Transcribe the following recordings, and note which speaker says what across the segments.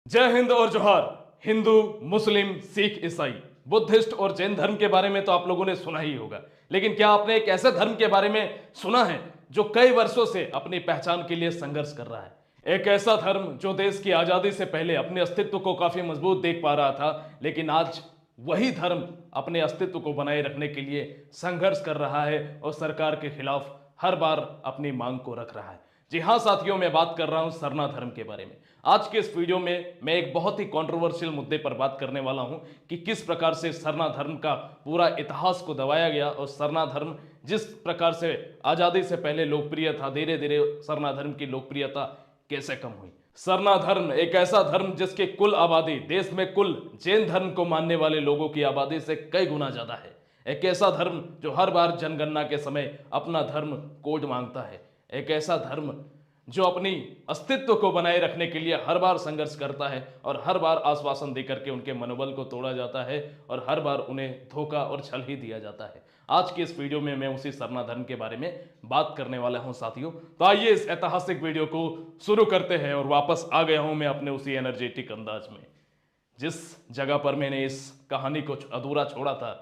Speaker 1: जय हिंद और जोहार। हिंदू, मुस्लिम, सिख, ईसाई, बुद्धिस्ट और जैन धर्म के बारे में तो आप लोगों ने सुना ही होगा, लेकिन क्या आपने एक ऐसे धर्म के बारे में सुना है जो कई वर्षों से अपनी पहचान के लिए संघर्ष कर रहा है? एक ऐसा धर्म जो देश की आजादी से पहले अपने अस्तित्व को काफी मजबूत देख पा रहा था, लेकिन आज वही धर्म अपने अस्तित्व को बनाए रखने के लिए संघर्ष कर रहा है और सरकार के खिलाफ हर बार अपनी मांग को रख रहा है। जी हाँ साथियों, मैं बात कर रहा हूं सरना धर्म के बारे में। आज के इस वीडियो में मैं एक बहुत ही कंट्रोवर्शियल मुद्दे पर बात करने वाला हूं कि किस प्रकार से सरना धर्म का पूरा इतिहास को दबाया गया और सरना धर्म जिस प्रकार से आजादी से पहले लोकप्रिय था, धीरे धीरे सरना धर्म की लोकप्रियता कैसे कम हुई। सरना धर्म एक ऐसा धर्म जिसकी कुल आबादी देश में कुल जैन धर्म को मानने वाले लोगों की आबादी से कई गुना ज्यादा है। एक ऐसा धर्म जो हर बार जनगणना के समय अपना धर्म कोड मांगता है। एक ऐसा धर्म जो अपनी अस्तित्व को बनाए रखने के लिए हर बार संघर्ष करता है और हर बार आश्वासन देकर के उनके मनोबल को तोड़ा जाता है और हर बार उन्हें धोखा और छल ही दिया जाता है। आज की इस वीडियो में मैं उसी सरना धर्म के बारे में बात करने वाला हूं साथियों। तो आइए इस ऐतिहासिक वीडियो को शुरू करते हैं और वापस आ गया हूं मैं अपने उसी एनर्जेटिक अंदाज में। जिस जगह पर मैंने इस कहानी को अधूरा छोड़ा था,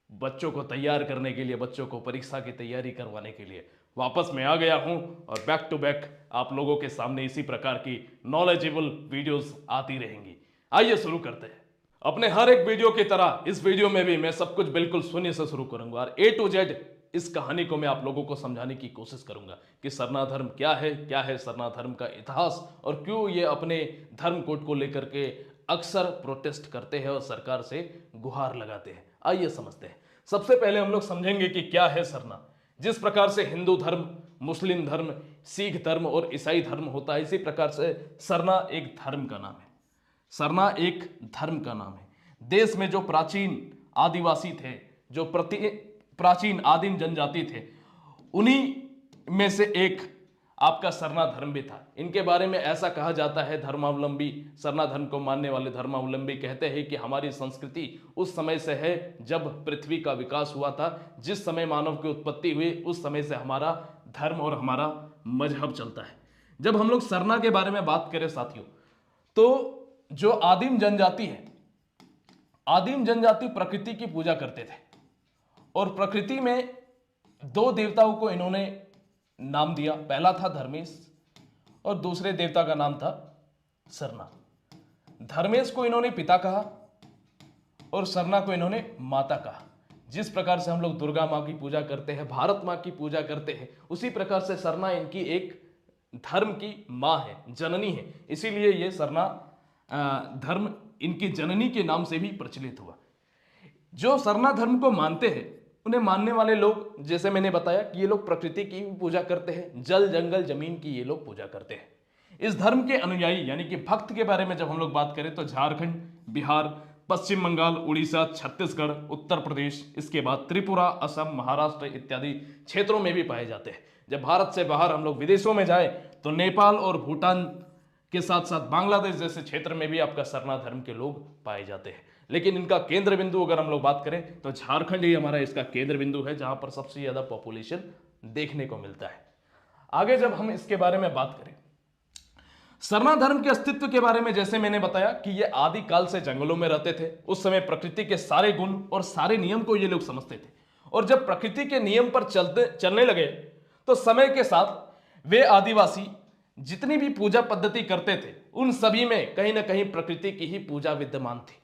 Speaker 1: बच्चों को तैयार करने के लिए, बच्चों को परीक्षा की तैयारी करवाने के लिए वापस मैं आ गया हूं और बैक टू बैक आप लोगों के सामने इसी प्रकार की नॉलेजेबल वीडियोस आती रहेंगी। आइए शुरू करते हैं। अपने हर एक वीडियो की तरह इस वीडियो में भी मैं सब कुछ बिल्कुल शून्य से शुरू करूंगा और A to Z इस कहानी को मैं आप लोगों को समझाने की कोशिश करूंगा कि सरना धर्म क्या है सरना धर्म का इतिहास और क्यों ये अपने धर्म कोड को लेकर के अक्सर प्रोटेस्ट करते हैं और सरकार से गुहार लगाते हैं। आइए समझते हैं। सबसे पहले हम लोग समझेंगे कि क्या है सरना। जिस प्रकार से हिंदू धर्म, मुस्लिम धर्म, सिख धर्म और ईसाई धर्म होता है, इसी प्रकार से सरना एक धर्म का नाम है। सरना एक धर्म का नाम है। देश में जो प्राचीन आदिवासी थे, जो प्राचीन आदिम जनजाति थे, उन्हीं में से एक आपका सरना धर्म भी था। इनके बारे में ऐसा कहा जाता है, धर्मावलंबी, सरना धर्म को मानने वाले धर्मावलंबी कहते हैं कि हमारी संस्कृति उस समय से है जब पृथ्वी का विकास हुआ था। जिस समय मानव की उत्पत्ति हुई उस समय से हमारा धर्म और हमारा मजहब चलता है। जब हम लोग सरना के बारे में बात करें साथियों, तो जो आदिम जनजाति है, आदिम जनजाति प्रकृति की पूजा करते थे और प्रकृति में दो देवताओं को इन्होंने नाम दिया। पहला था धर्मेश और दूसरे देवता का नाम था सरना। धर्मेश को इन्होंने पिता कहा और सरना को इन्होंने माता कहा। जिस प्रकार से हम लोग दुर्गा माँ की पूजा करते हैं, भारत माँ की पूजा करते हैं, उसी प्रकार से सरना इनकी एक धर्म की माँ है, जननी है। इसीलिए ये सरना धर्म इनकी जननी के नाम से भी प्रचलित हुआ। जो सरना धर्म को मानते हैं, उन्हें मानने वाले लोग, जैसे मैंने बताया कि ये लोग प्रकृति की पूजा करते हैं, जल जंगल जमीन की ये लोग पूजा करते हैं। इस धर्म के अनुयायी यानी कि भक्त के बारे में जब हम लोग बात करें तो झारखंड, बिहार, पश्चिम बंगाल, उड़ीसा, छत्तीसगढ़, उत्तर प्रदेश, इसके बाद त्रिपुरा, असम, महाराष्ट्र इत्यादि क्षेत्रों में भी पाए जाते हैं। जब भारत से बाहर हम लोग विदेशों में जाए तो नेपाल और भूटान के साथ साथ बांग्लादेश जैसे क्षेत्र में भी आपका सरना धर्म के लोग पाए जाते हैं। लेकिन इनका केंद्र बिंदु अगर हम लोग बात करें तो झारखंड ही हमारा इसका केंद्र बिंदु है, जहां पर सबसे ज्यादा पॉपुलेशन देखने को मिलता है। आगे जब हम इसके बारे में बात करें, सरना धर्म के अस्तित्व के बारे में, जैसे मैंने बताया कि ये आदि काल से जंगलों में रहते थे। उस समय प्रकृति के सारे गुण और सारे नियम को ये लोग समझते थे और जब प्रकृति के नियम पर चलने लगे तो समय के साथ वे आदिवासी जितनी भी पूजा पद्धति करते थे उन सभी में कहीं ना कहीं प्रकृति की ही पूजा विद्यमान थी।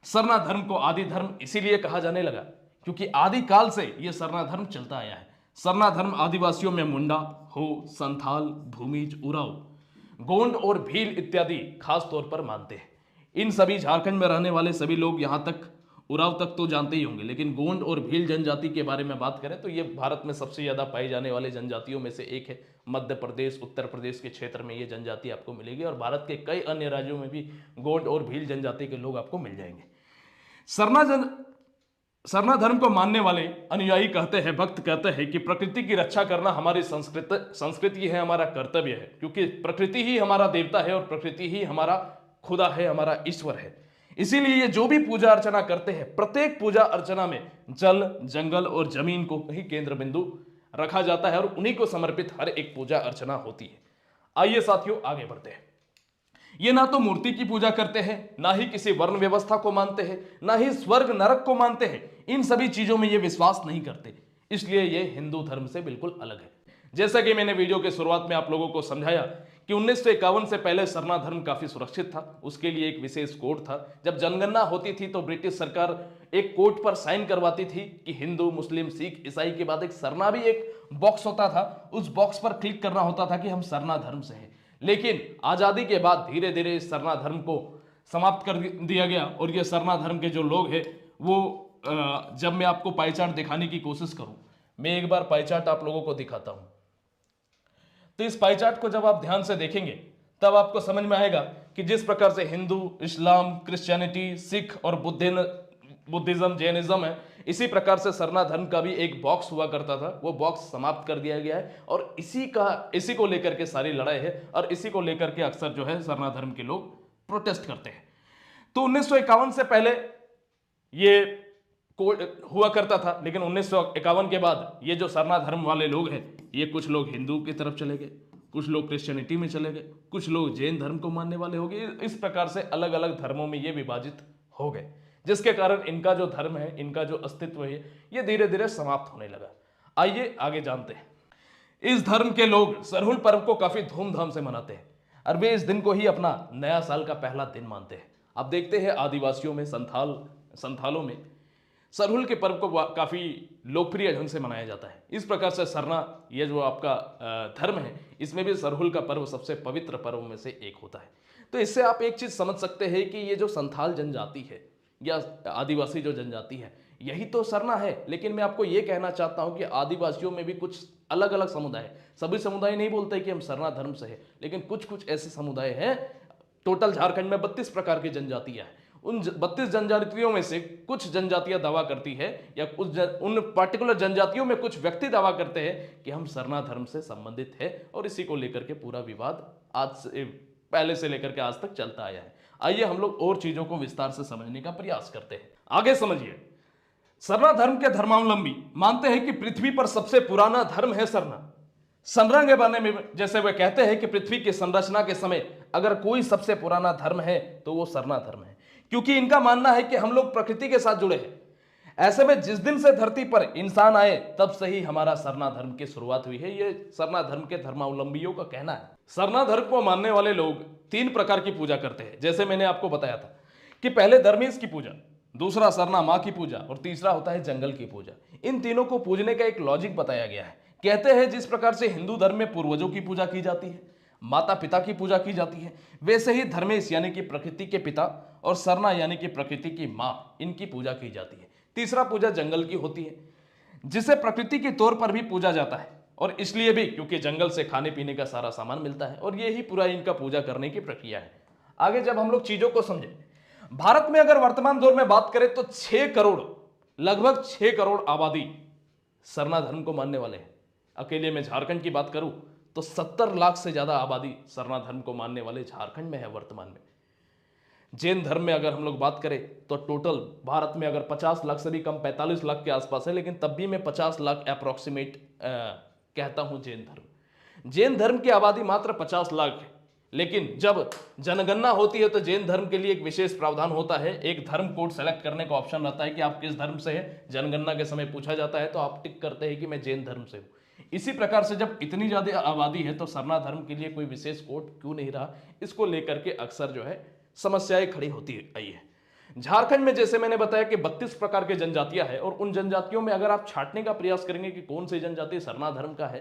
Speaker 1: सरना धर्म को आदि धर्म इसीलिए कहा जाने लगा क्योंकि आदि काल से यह सरना धर्म चलता आया है। सरना धर्म आदिवासियों में मुंडा, हो, संथाल, भूमिज, उराव, गोंड और भील इत्यादि खास तौर पर मानते हैं। इन सभी झारखंड में रहने वाले सभी लोग, यहां तक उराव तक तो जानते ही होंगे, लेकिन गोंड और भील जनजाति के बारे में बात करें तो ये भारत में सबसे ज्यादा पाई जाने वाले जनजातियों में से एक है। मध्य प्रदेश, उत्तर प्रदेश के क्षेत्र में ये जनजाति आपको मिलेगी और भारत के कई अन्य राज्यों में भी गोंड और भील जनजाति के लोग आपको मिल जाएंगे। सरना धर्म को मानने वाले अनुयायी कहते हैं, भक्त कहते हैं कि प्रकृति की रक्षा करना हमारी संस्कृति है, हमारा कर्तव्य है, क्योंकि प्रकृति ही हमारा देवता है और प्रकृति ही हमारा खुदा है, हमारा ईश्वर है। इसीलिए ये जो भी पूजा अर्चना करते हैं, प्रत्येक पूजा अर्चना में जल, जंगल और जमीन को ही केंद्र बिंदु रखा जाता है और उन्हीं को समर्पित हर एक पूजा अर्चना होती है। आइए साथियों आगे बढ़ते हैं। ये ना तो मूर्ति की पूजा करते हैं, ना ही किसी वर्ण व्यवस्था को मानते हैं, ना ही स्वर्ग नरक को मानते हैं। इन सभी चीजों में ये विश्वास नहीं करते, इसलिए ये हिंदू धर्म से बिल्कुल अलग है। जैसा कि मैंने वीडियो के शुरुआत में आप लोगों को समझाया कि 1951 से पहले सरना धर्म काफी सुरक्षित था। उसके लिए एक विशेष कोड था। जब जनगणना होती थी तो ब्रिटिश सरकार एक कोड पर साइन करवाती थी कि हिंदू, मुस्लिम, सिख, ईसाई के बाद एक सरना भी एक बॉक्स होता था। उस बॉक्स पर क्लिक करना होता था कि हम सरना धर्म से हैं। लेकिन आजादी के बाद धीरे धीरे इस सरना धर्म को समाप्त कर दिया गया और ये सरना धर्म के जो लोग हैं वो जब मैं आपको पाई चार्ट दिखाने की कोशिश करूं, मैं एक बार पाई चार्ट आप लोगों को दिखाता हूं। तो इस पाई चार्ट को जब आप ध्यान से देखेंगे तब आपको समझ में आएगा कि जिस प्रकार से हिंदू, इस्लाम, क्रिश्चियनिटी, सिख और बुद्धिज्म, जैनिज्म है, इसी प्रकार से सरना धर्म का भी एक बॉक्स हुआ करता था। वो बॉक्स समाप्त कर दिया गया है और इसी को लेकर के सारी लड़ाई है और इसी को लेकर के अक्सर जो है सरना धर्म के लोग प्रोटेस्ट करते हैं। तो 1951 से पहले ये कोड हुआ करता था, लेकिन 1951 के बाद ये जो सरना धर्म वाले लोग हैं, ये कुछ लोग हिंदू की तरफ चले गए, कुछ लोग क्रिश्चियनिटी में चले गए, कुछ लोग जैन धर्म को मानने वाले हो गए। इस प्रकार से अलग अलग धर्मों में ये विभाजित हो गए, जिसके कारण इनका जो धर्म है, इनका जो अस्तित्व है, ये धीरे धीरे समाप्त होने लगा। आइए आगे जानते हैं। इस धर्म के लोग सरहुल पर्व को काफी धूमधाम से मनाते हैं और वे इस दिन को ही अपना नया साल का पहला दिन मानते हैं। अब देखते हैं आदिवासियों में, संथालों में सरहुल के पर्व को काफी लोकप्रिय ढंग से मनाया जाता है। इस प्रकार से सरना, ये जो आपका धर्म है, इसमें भी सरहुल का पर्व सबसे पवित्र पर्व में से एक होता है। तो इससे आप एक चीज समझ सकते हैं कि ये जो संथाल जनजाति है या आदिवासी जो जनजाति है, यही तो सरना है। लेकिन मैं आपको ये कहना चाहता हूं कि आदिवासियों में भी कुछ अलग अलग समुदाय है। सभी समुदाय नहीं बोलते कि हम सरना धर्म से है, लेकिन कुछ कुछ ऐसे समुदाय हैं। टोटल झारखंड में 32 प्रकार की जनजातियां हैं। उन 32 जनजातियों में से कुछ जनजातियां दावा करती है या उन पर्टिकुलर जनजातियों में कुछ व्यक्ति दावा करते हैं कि हम सरना धर्म से संबंधित है और इसी को लेकर के पूरा विवाद आज से पहले से लेकर के आज तक चलता आया है। आइए हम लोग और चीजों को विस्तार से समझने का प्रयास करते हैं। आगे समझिए। सरना धर्म के धर्मावलंबी मानते हैं कि पृथ्वी पर सबसे पुराना धर्म है सरना। संरंग के बारे में जैसे वे कहते हैं कि पृथ्वी की संरचना के समय अगर कोई सबसे पुराना धर्म है तो वो सरना धर्म है, क्योंकि इनका मानना है कि हम लोग प्रकृति के साथ जुड़े हैं। ऐसे में जिस दिन से धरती पर इंसान आए तब से ही हमारा सरना धर्म की शुरुआत हुई है। ये सरना धर्म के धर्मावलंबियों का कहना है। सरना धर्म को मानने वाले लोग 3 प्रकार की पूजा करते हैं। जैसे मैंने आपको बताया था कि पहले धर्मेश की पूजा, दूसरा सरना माँ की पूजा और तीसरा होता है जंगल की पूजा। इन तीनों को पूजने का एक लॉजिक बताया गया है। कहते हैं जिस प्रकार से हिंदू धर्म में पूर्वजों की पूजा की जाती है, माता पिता की पूजा की जाती है, वैसे ही धर्मेश यानी कि प्रकृति के पिता और सरना यानी कि प्रकृति की माँ, इनकी पूजा की जाती है। तीसरा पूजा जंगल की होती है, जिसे प्रकृति के तौर पर भी पूजा जाता है और इसलिए भी क्योंकि जंगल से खाने पीने का सारा सामान मिलता है और यही पूरा इनका पूजा करने की प्रक्रिया है। आगे जब हम लोग चीजों को समझे, भारत में अगर वर्तमान दौर में बात करें तो 6 करोड़, लगभग 6 करोड़ आबादी सरना धर्म को मानने वाले हैं। अकेले मैं झारखंड की बात करूं तो 70 लाख से ज्यादा आबादी सरना धर्म को मानने वाले झारखंड में है वर्तमान में। जैन धर्म में अगर हम लोग बात करें तो टोटल भारत में अगर 50 लाख से भी कम 45 लाख के आसपास है, लेकिन तब भी मैं 50 लाख अप्रोक्सीमेट कहता हूं जैन धर्म की आबादी मात्र 50 लाख है। लेकिन जब जनगणना होती है तो जैन धर्म के लिए एक विशेष प्रावधान होता है। एक धर्म कोड सेलेक्ट करने का ऑप्शन रहता है कि आप किस धर्म से हैं। जनगणना के समय पूछा जाता है तो आप टिक करते हैं कि मैं जैन धर्म से हूं। इसी प्रकार से जब इतनी ज्यादा आबादी है तो सरना धर्म के लिए कोई विशेष कोड क्यों नहीं रहा, इसको लेकर के अक्सर जो है समस्याएं खड़ी होती आई है। झारखंड में जैसे मैंने बताया कि 32 प्रकार के जनजातियां हैं और उन जनजातियों में अगर आप छांटने का प्रयास करेंगे कि कौन सी जनजाति सरना धर्म का है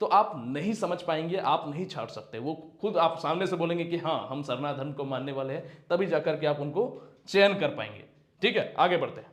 Speaker 1: तो आप नहीं समझ पाएंगे, आप नहीं छांट सकते। वो खुद आप सामने से बोलेंगे कि हाँ हम सरना धर्म को मानने वाले हैं, तभी जाकर के आप उनको चयन कर पाएंगे। ठीक है, आगे बढ़ते हैं।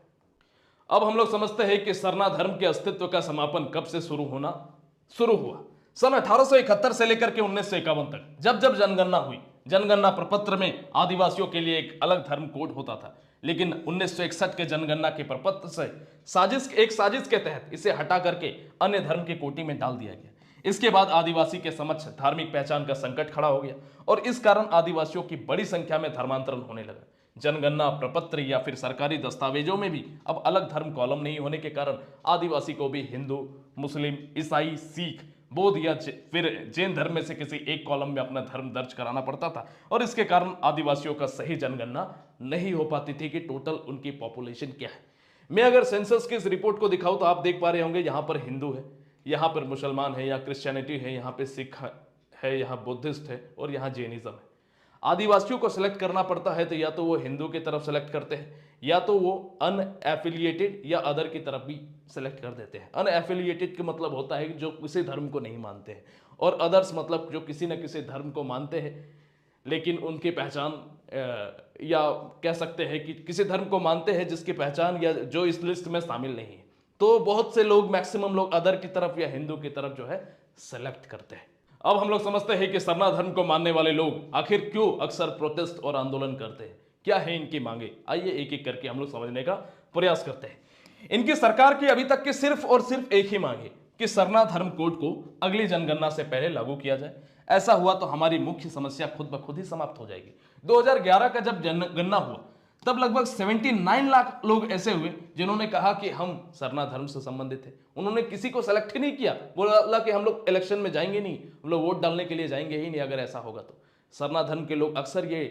Speaker 1: अब हम लोग समझते हैं कि सरना धर्म के अस्तित्व का समापन कब से शुरू हुआ। सन 1871 से लेकर के 1951 तक जब जब जनगणना हुई, जनगणना प्रपत्र में आदिवासियों के लिए एक अलग धर्म कोड होता था, लेकिन 1961 के जनगणना के प्रपत्र से साजिश के तहत इसे हटा करके अन्य धर्म की कोटि में डाल दिया गया। इसके बाद आदिवासी के समक्ष धार्मिक पहचान का संकट खड़ा हो गया और इस कारण आदिवासियों की बड़ी संख्या में धर्मांतरण होने लगा। जनगणना प्रपत्र या फिर सरकारी दस्तावेजों में भी अब अलग धर्म कॉलम नहीं होने के कारण आदिवासी को भी हिंदू, मुस्लिम, ईसाई, सिख, बौद्ध या फिर जैन धर्म में से किसी एक कॉलम में अपना धर्म दर्ज कराना पड़ता था और इसके कारण आदिवासियों का सही जनगणना नहीं हो पाती थी कि टोटल उनकी पॉपुलेशन क्या है। मैं अगर सेंसस की इस रिपोर्ट को दिखाऊं तो आप देख पा रहे होंगे यहाँ पर हिंदू है, यहाँ पर मुसलमान है या क्रिश्चियनिटी है, यहाँ पे सिख है, यहाँ बुद्धिस्ट है और यहाँ जैनिज्म है। आदिवासियों को सिलेक्ट करना पड़ता है तो या तो वो हिंदू की तरफ सेलेक्ट करते हैं या तो वो अनएफिलिएटेड या अदर की तरफ भी सेलेक्ट कर देते हैं। अनएफिलिएटेड का मतलब होता है जो किसी धर्म को नहीं मानते हैं और अदर्स मतलब जो किसी न किसी धर्म को मानते हैं लेकिन उनकी पहचान या कह सकते हैं कि किसी धर्म को मानते हैं जिसकी पहचान या जो इस लिस्ट में शामिल नहीं है। तो बहुत से लोग, मैक्सिमम लोग अदर की तरफ या हिंदू की तरफ जो है सेलेक्ट करते हैं। अब हम लोग समझते हैं कि सरना धर्म को मानने वाले लोग आखिर क्यों अक्सर प्रोटेस्ट और आंदोलन करते हैं, क्या है इनकी मांगे। आइए एक एक करके हम लोग समझने का प्रयास करते हैं। इनकी सरकार की अभी तक की सिर्फ और सिर्फ एक ही मांग है कि सरना धर्म कोड को अगली जनगणना से पहले लागू किया जाए। ऐसा हुआ तो हमारी मुख्य समस्या खुद ब खुद ही समाप्त हो जाएगी। 2011 का जब जनगणना हुआ तब लगभग 79 लाख लोग ऐसे हुए जिन्होंने कहा कि हम सरना धर्म से संबंधित थे। उन्होंने किसी को सेलेक्ट ही नहीं किया, बोला कि हम लोग इलेक्शन में जाएंगे नहीं, हम लोग वोट डालने के लिए जाएंगे ही नहीं अगर ऐसा होगा तो। सरना धर्म के लोग अक्सर ये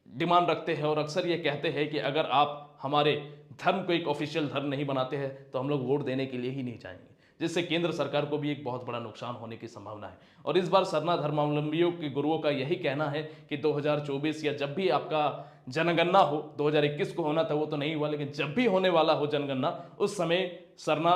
Speaker 1: डिमांड रखते हैं और अक्सर ये कहते हैं कि अगर आप हमारे धर्म को एक ऑफिशियल धर्म नहीं बनाते हैं तो हम लोग वोट देने के लिए ही नहीं जाएंगे, जिससे केंद्र सरकार को भी एक बहुत बड़ा नुकसान होने की संभावना है। और इस बार सरना धर्मावलंबियों के गुरुओं का यही कहना है कि 2024 या जब भी आपका जनगणना हो, 2021 को होना था वो तो नहीं हुआ, लेकिन जब भी होने वाला हो जनगणना उस समय सरना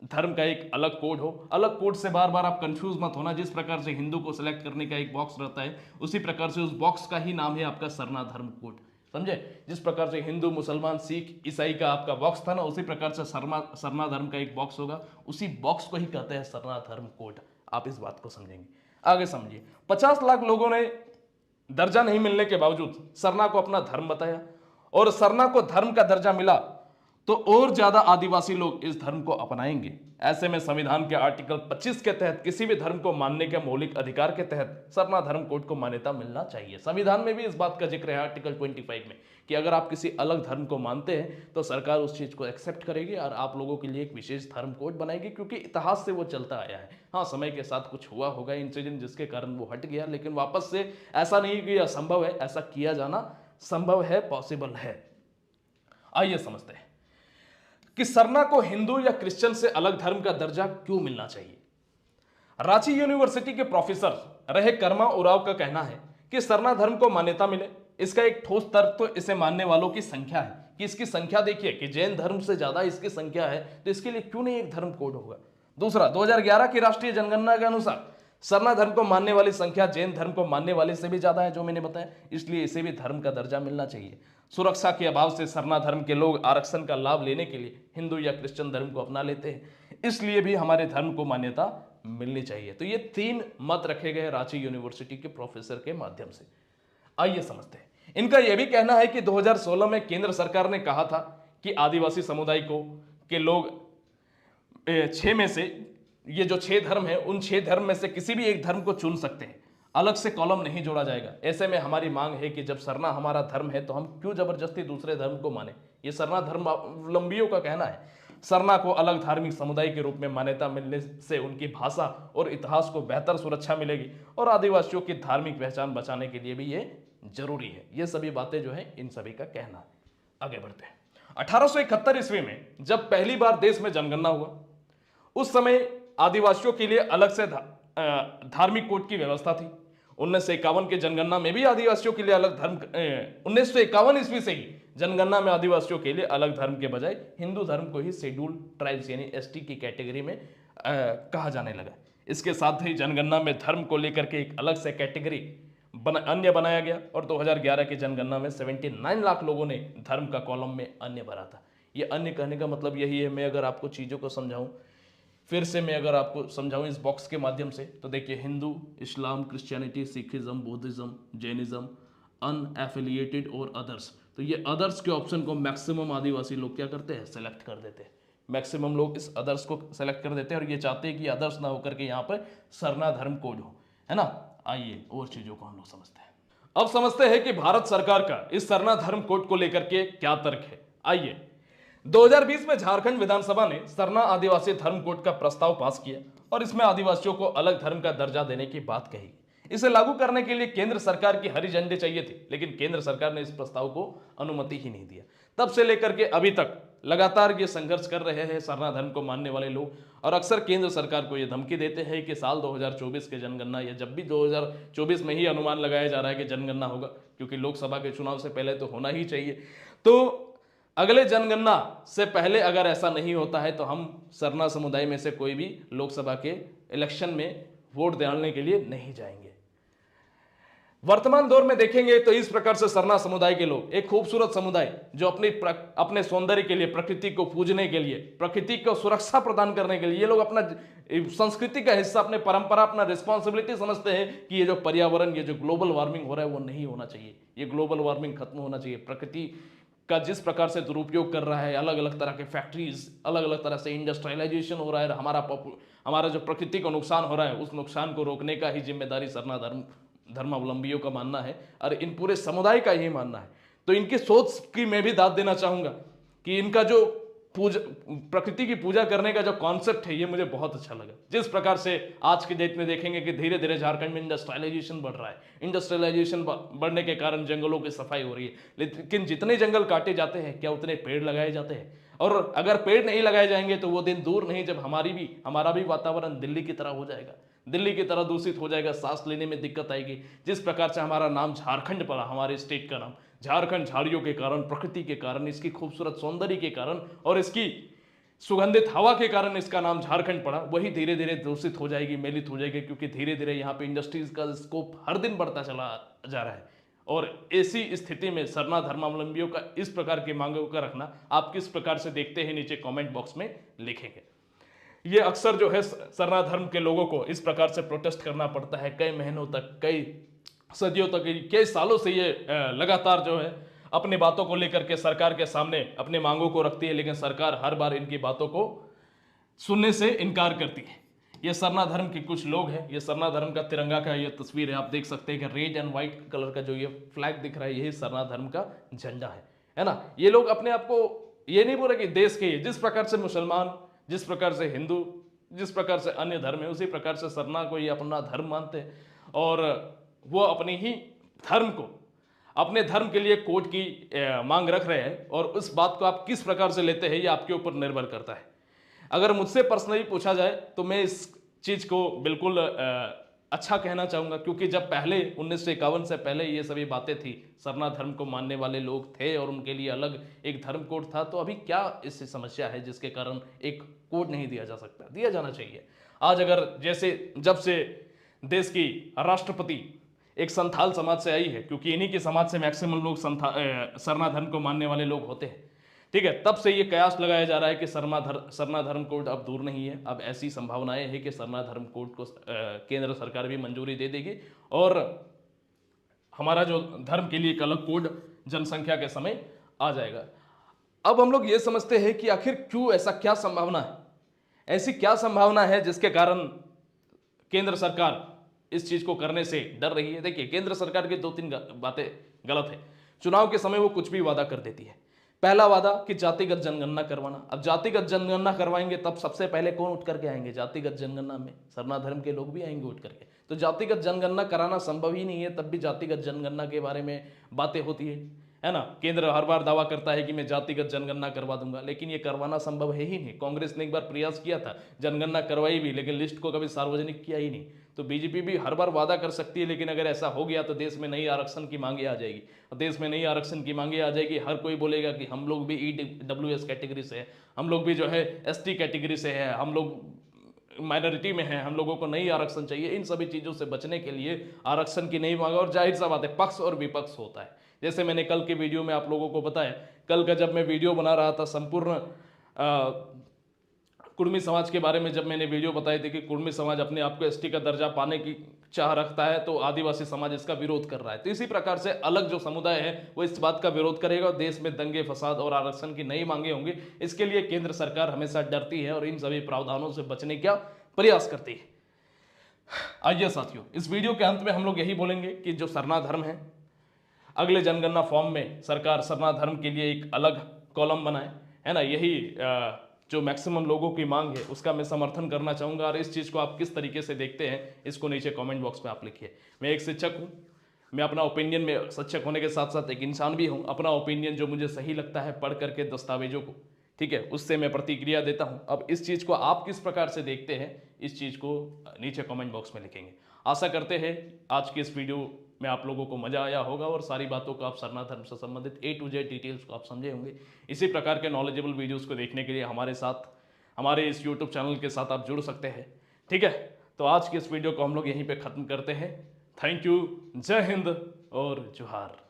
Speaker 1: धर्म का एक अलग कोड हो। अलग कोड से बार बार आप कंफ्यूज मत होना। जिस प्रकार से हिंदू को सिलेक्ट करने का एक बॉक्स रहता है उसी प्रकार से उस बॉक्स का ही नाम है आपका सरना धर्म कोड, समझे। जिस प्रकार से हिंदू, मुसलमान, सिख, ईसाई का आपका बॉक्स था ना, उसी प्रकार से सरना धर्म का एक बॉक्स होगा, उसी बॉक्स को ही कहते हैं सरना धर्म कोड। आप इस बात को समझेंगे। आगे समझिए, 50 लाख लोगों ने दर्जा नहीं मिलने के बावजूद सरना को अपना धर्म बताया और सरना को धर्म का दर्जा मिला तो और ज्यादा आदिवासी लोग इस धर्म को अपनाएंगे। ऐसे में संविधान के आर्टिकल 25 के तहत किसी भी धर्म को मानने के मौलिक अधिकार के तहत सरना धर्म कोड को मान्यता मिलना चाहिए। संविधान में भी इस बात का जिक्र है आर्टिकल 25 में कि अगर आप किसी अलग धर्म को मानते हैं तो सरकार उस चीज को एक्सेप्ट करेगी और आप लोगों के लिए एक विशेष धर्म कोड बनाएगी, क्योंकि इतिहास से वो चलता आया है। हाँ, समय के साथ कुछ हुआ होगा इंसिडेंट जिसके कारण वो हट गया, लेकिन वापस से ऐसा नहीं कि असंभव है, ऐसा किया जाना संभव है, पॉसिबल है। आइए समझते हैं कि सरना को हिंदू या क्रिश्चियन से अलग धर्म का दर्जा क्यों मिलना चाहिए। रांची यूनिवर्सिटी के प्रोफेसर रहे कर्मा उराव का कहना है कि सरना धर्म को मान्यता मिले, इसका एक ठोस तर्क तो इसे मानने वालों की संख्या है कि इसकी संख्या देखिए कि जैन धर्म से ज्यादा इसकी संख्या है, तो इसके लिए क्यों नहीं एक धर्म कोड होगा। दूसरा, 2011 की राष्ट्रीय जनगणना के अनुसार सरना धर्म को मानने वाली संख्या जैन धर्म को मानने वाले से भी ज्यादा है, जो मैंने बताया, इसलिए इसे भी धर्म का दर्जा मिलना चाहिए। सुरक्षा के अभाव से सरना धर्म के लोग आरक्षण का लाभ लेने के लिए हिंदू या क्रिश्चियन धर्म को अपना लेते हैं, इसलिए भी हमारे धर्म को मान्यता मिलनी चाहिए। तो ये 3 मत रखे गए रांची यूनिवर्सिटी के प्रोफेसर के माध्यम से। आइए समझते हैं। इनका यह भी कहना है कि 2016 में केंद्र सरकार ने कहा था कि आदिवासी समुदाय को के लोग 6 में से, ये जो 6 धर्म है उन 6 धर्म में से किसी भी एक धर्म को चुन सकते हैं, अलग से कॉलम नहीं जोड़ा जाएगा। ऐसे में हमारी मांग है कि जब सरना हमारा धर्म है तो हम क्यों जबरदस्ती दूसरे धर्म को माने। ये सरना धर्मावलंबियों का कहना है। सरना को अलग धार्मिक समुदाय के रूप में मान्यता मिलने से उनकी भाषा और इतिहास को बेहतर सुरक्षा मिलेगी और आदिवासियों की धार्मिक पहचान बचाने के लिए भी ये जरूरी है। ये सभी बातें जो है इन सभी का कहना है। आगे बढ़ते हैं। 1871 ईस्वी में जब पहली बार देश में जनगणना हुआ, उस समय आदिवासियों के लिए अलग से धार्मिक कोड की व्यवस्था थी। 1951 के जनगणना में भी आदिवासियों के लिए अलग धर्म 1951 ईस्वी से ही जनगणना में आदिवासियों के लिए अलग धर्म के बजाय हिंदू धर्म को ही शेड्यूल ट्राइब्स यानी एसटी की कैटेगरी में कहा जाने लगा। इसके साथ ही जनगणना में धर्म को लेकर के एक अलग से कैटेगरी अन्य बनाया गया और 2011 की जनगणना में 79 लाख लोगों ने धर्म का कॉलम में अन्य भरा था। ये अन्य कहने का मतलब यही है, मैं अगर आपको चीज़ों को समझाऊं, फिर से मैं अगर आपको समझाऊं इस बॉक्स के माध्यम से, तो देखिए हिंदू, इस्लाम, क्रिश्चियनिटी, सिखिज्म, बुद्धिज्म, जैनिज्म, अनएफिलिएटेड और अदर्स। तो ये अदर्स के ऑप्शन को मैक्सिमम आदिवासी लोग क्या करते हैं, सेलेक्ट कर देते हैं। मैक्सिमम लोग इस अदर्स को सेलेक्ट कर देते हैं और ये चाहते हैं कि अदर्स ना होकर के यहाँ पर सरना धर्म कोड हो, है ना। आइए और चीजों को हम लोग समझते हैं। अब समझते हैं कि भारत सरकार का इस सरना धर्म कोड को लेकर के क्या तर्क है। आइए, 2020 में झारखंड विधानसभा ने सरना आदिवासी धर्म कोड का प्रस्ताव पास किया और इसमें आदिवासियों को अलग धर्म का दर्जा देने की बात कही। इसे लागू करने के लिए केंद्र सरकार की हरी झंडी चाहिए थी, लेकिन केंद्र सरकार ने इस प्रस्ताव को अनुमति ही नहीं दिया। तब से लेकर के अभी तक लगातार ये संघर्ष कर रहे हैं सरना धर्म को मानने वाले लोग, और अक्सर केंद्र सरकार को ये धमकी देते हैं कि साल 2024 के जनगणना, या जब भी 2024 में ही अनुमान लगाया जा रहा है कि जनगणना होगा, क्योंकि लोकसभा के चुनाव से पहले तो होना ही चाहिए, तो अगले जनगणना से पहले अगर ऐसा नहीं होता है तो हम सरना समुदाय में से कोई भी लोकसभा के इलेक्शन में वोट डालने के लिए नहीं जाएंगे। वर्तमान दौर में देखेंगे तो इस प्रकार से सरना समुदाय के लोग, एक खूबसूरत समुदाय जो अपने सौंदर्य के लिए, प्रकृति को पूजने के लिए, प्रकृति को सुरक्षा प्रदान करने के लिए, ये लोग अपना संस्कृति का हिस्सा, अपने परंपरा, अपना रिस्पॉन्सिबिलिटी समझते हैं कि ये जो पर्यावरण, ये जो ग्लोबल वार्मिंग हो रहा है वो नहीं होना चाहिए, ये ग्लोबल वार्मिंग खत्म होना चाहिए। प्रकृति का जिस प्रकार से दुरुपयोग कर रहा है, अलग अलग तरह के फैक्ट्रीज, अलग अलग तरह से इंडस्ट्रियलाइजेशन हो रहा है, हमारा जो प्रकृति को नुकसान हो रहा है, उस नुकसान को रोकने का ही जिम्मेदारी सरना धर्मावलंबियों का मानना है, और इन पूरे समुदाय का यही मानना है। तो इनकी सोच की मैं भी दाद देना चाहूंगा कि इनका जो प्रकृति की पूजा करने का जो कॉन्सेप्ट है, ये मुझे बहुत अच्छा लगा। जिस प्रकार से आज के डेट में देखेंगे कि धीरे धीरे झारखंड में इंडस्ट्रियलाइजेशन बढ़ रहा है, इंडस्ट्रियलाइजेशन बढ़ने के कारण जंगलों की सफाई हो रही है, लेकिन जितने जंगल काटे जाते हैं, क्या उतने पेड़ लगाए जाते हैं? और अगर पेड़ नहीं लगाए जाएंगे तो वो दिन दूर नहीं जब हमारा भी वातावरण दिल्ली की तरह हो जाएगा, दिल्ली की तरह दूषित हो जाएगा, सांस लेने में दिक्कत आएगी। जिस प्रकार से हमारा नाम झारखंड पड़ा, हमारे स्टेट का नाम झारखंड, झाड़ियों के कारण, प्रकृति के कारण, इसकी खूबसूरत सौंदर्य के कारण और इसकी सुगंधित हवा के कारण इसका नाम झारखंड पड़ा, वही धीरे धीरे दूषित हो जाएगी, मैलित हो जाएगी, क्योंकि धीरे धीरे यहाँ पे इंडस्ट्रीज का स्कोप हर दिन बढ़ता चला जा रहा है। और ऐसी स्थिति में सरना धर्मावलंबियों का इस प्रकार की मांगों का रखना आप किस प्रकार से देखते हैं, नीचे कमेंट बॉक्स में लिखेंगे। ये अक्सर जो है सरना धर्म के लोगों को इस प्रकार से प्रोटेस्ट करना पड़ता है, कई महीनों तक, कई सदियों तक, कई सालों से ये लगातार जो है अपनी बातों को लेकर के सरकार के सामने अपनी मांगों को रखती है, लेकिन सरकार हर बार इनकी बातों को सुनने से इनकार करती है। ये सरना धर्म के कुछ लोग हैं, ये सरना धर्म का तिरंगा का ये तस्वीर है, आप देख सकते हैं कि रेड एंड व्हाइट कलर का जो ये फ्लैग दिख रहा है, यही सरना धर्म का झंडा है ना। ये लोग अपने आप को ये नहीं बोल रहे कि देश के, जिस प्रकार से मुसलमान, जिस प्रकार से हिंदू, जिस प्रकार से अन्य धर्म है, उसी प्रकार से सरना को ये अपना धर्म मानते हैं, और वो अपनी ही धर्म को, अपने धर्म के लिए कोड की मांग रख रहे हैं। और उस बात को आप किस प्रकार से लेते हैं, ये आपके ऊपर निर्भर करता है। अगर मुझसे पर्सनली पूछा जाए तो मैं इस चीज़ को बिल्कुल अच्छा कहना चाहूँगा, क्योंकि जब पहले 1951 से पहले ये सभी बातें थी, सरना धर्म को मानने वाले लोग थे और उनके लिए अलग एक धर्म कोड था, तो अभी क्या इससे समस्या है जिसके कारण एक कोड नहीं दिया जा सकता? दिया जाना चाहिए। आज अगर जैसे जब से देश की राष्ट्रपति एक संथाल समाज से आई है, क्योंकि इन्हीं के समाज से मैक्सिमम लोग सरना धर्म को मानने वाले लोग होते हैं, ठीक है, तब से ये कयास लगाया जा रहा है कि सरना धर्म कोड अब दूर नहीं है। अब ऐसी संभावनाएं हैं कि सरना धर्म कोड को केंद्र सरकार भी मंजूरी दे देगी और हमारा जो धर्म के लिए एक अलग कोड जनसंख्या के समय आ जाएगा। अब हम लोग ये समझते हैं कि आखिर क्यों, ऐसा क्या संभावना है, ऐसी क्या संभावना है जिसके कारण केंद्र सरकार इस चीज को करने से डर रही है? देखिए, केंद्र सरकार की 2-3 बातें गलत है। चुनाव के समय वो कुछ भी वादा कर देती है। पहला वादा कि जातिगत जनगणना करवाना। अब जातिगत जनगणना करवाएंगे तब सबसे पहले कौन उठ करके आएंगे? जातिगत जनगणना में सरना धर्म के लोग भी आएंगे उठ करके। तो जातिगत जनगणना कराना संभव ही नहीं है, तब भी जातिगत जनगणना के बारे में बातें होती है ना। केंद्र हर बार दावा करता है कि मैं जातिगत जनगणना करवा दूंगा, लेकिन ये करवाना संभव है ही नहीं। कांग्रेस ने एक बार प्रयास किया था, जनगणना करवाई भी, लेकिन लिस्ट को कभी सार्वजनिक किया ही नहीं। तो बीजेपी भी हर बार वादा कर सकती है, लेकिन अगर ऐसा हो गया तो देश में नई आरक्षण की मांगे आ जाएगी। देश में नई आरक्षण की मांगे आ जाएगी, हर कोई बोलेगा कि हम लोग भी EWS कैटेगरी से है, हम लोग भी जो है ST कैटेगरी से है, हम लोग माइनॉरिटी में है, हम लोगों को नई आरक्षण चाहिए। इन सभी चीज़ों से बचने के लिए आरक्षण की नई मांग, और जाहिर सा बात है पक्ष और विपक्ष होता है। जैसे मैंने कल के वीडियो में आप लोगों को बताया, कल का जब मैं वीडियो बना रहा था संपूर्ण कुर्मी समाज के बारे में, जब मैंने वीडियो बताई थी कि कुर्मी समाज अपने आप को ST का दर्जा पाने की चाह रखता है, तो आदिवासी समाज इसका विरोध कर रहा है। तो इसी प्रकार से अलग जो समुदाय है वो इस बात का विरोध करेगा और देश में दंगे फसाद और आरक्षण की नई मांगे होंगी। इसके लिए केंद्र सरकार हमेशा डरती है और इन सभी प्रावधानों से बचने का प्रयास करती है। आइए साथियों, इस वीडियो के अंत में हम लोग यही बोलेंगे कि जो सरना धर्म है, अगले जनगणना फॉर्म में सरकार सरना धर्म के लिए एक अलग कॉलम बनाए, है ना। यही जो मैक्सिमम लोगों की मांग है उसका मैं समर्थन करना चाहूँगा। और इस चीज़ को आप किस तरीके से देखते हैं इसको नीचे कमेंट बॉक्स में आप लिखिए। मैं एक शिक्षक हूँ, मैं अपना ओपिनियन में शिक्षक होने के साथ साथ एक इंसान भी हूँ। अपना ओपिनियन जो मुझे सही लगता है पढ़ करके दस्तावेजों को, ठीक है, उससे मैं प्रतिक्रिया देता हूँ। अब इस चीज़ को आप किस प्रकार से देखते हैं इस चीज़ को नीचे कमेंट बॉक्स में लिखेंगे। आशा करते हैं आज की इस वीडियो में आप लोगों को मजा आया होगा और सारी बातों को आप सरना धर्म से संबंधित A to Z डिटेल्स को आप समझे होंगे। इसी प्रकार के नॉलेजेबल वीडियोस को देखने के लिए हमारे साथ, हमारे इस यूट्यूब चैनल के साथ आप जुड़ सकते हैं, ठीक है। तो आज की इस वीडियो को हम लोग यहीं पे ख़त्म करते हैं। थैंक यू, जय हिंद और जोहार।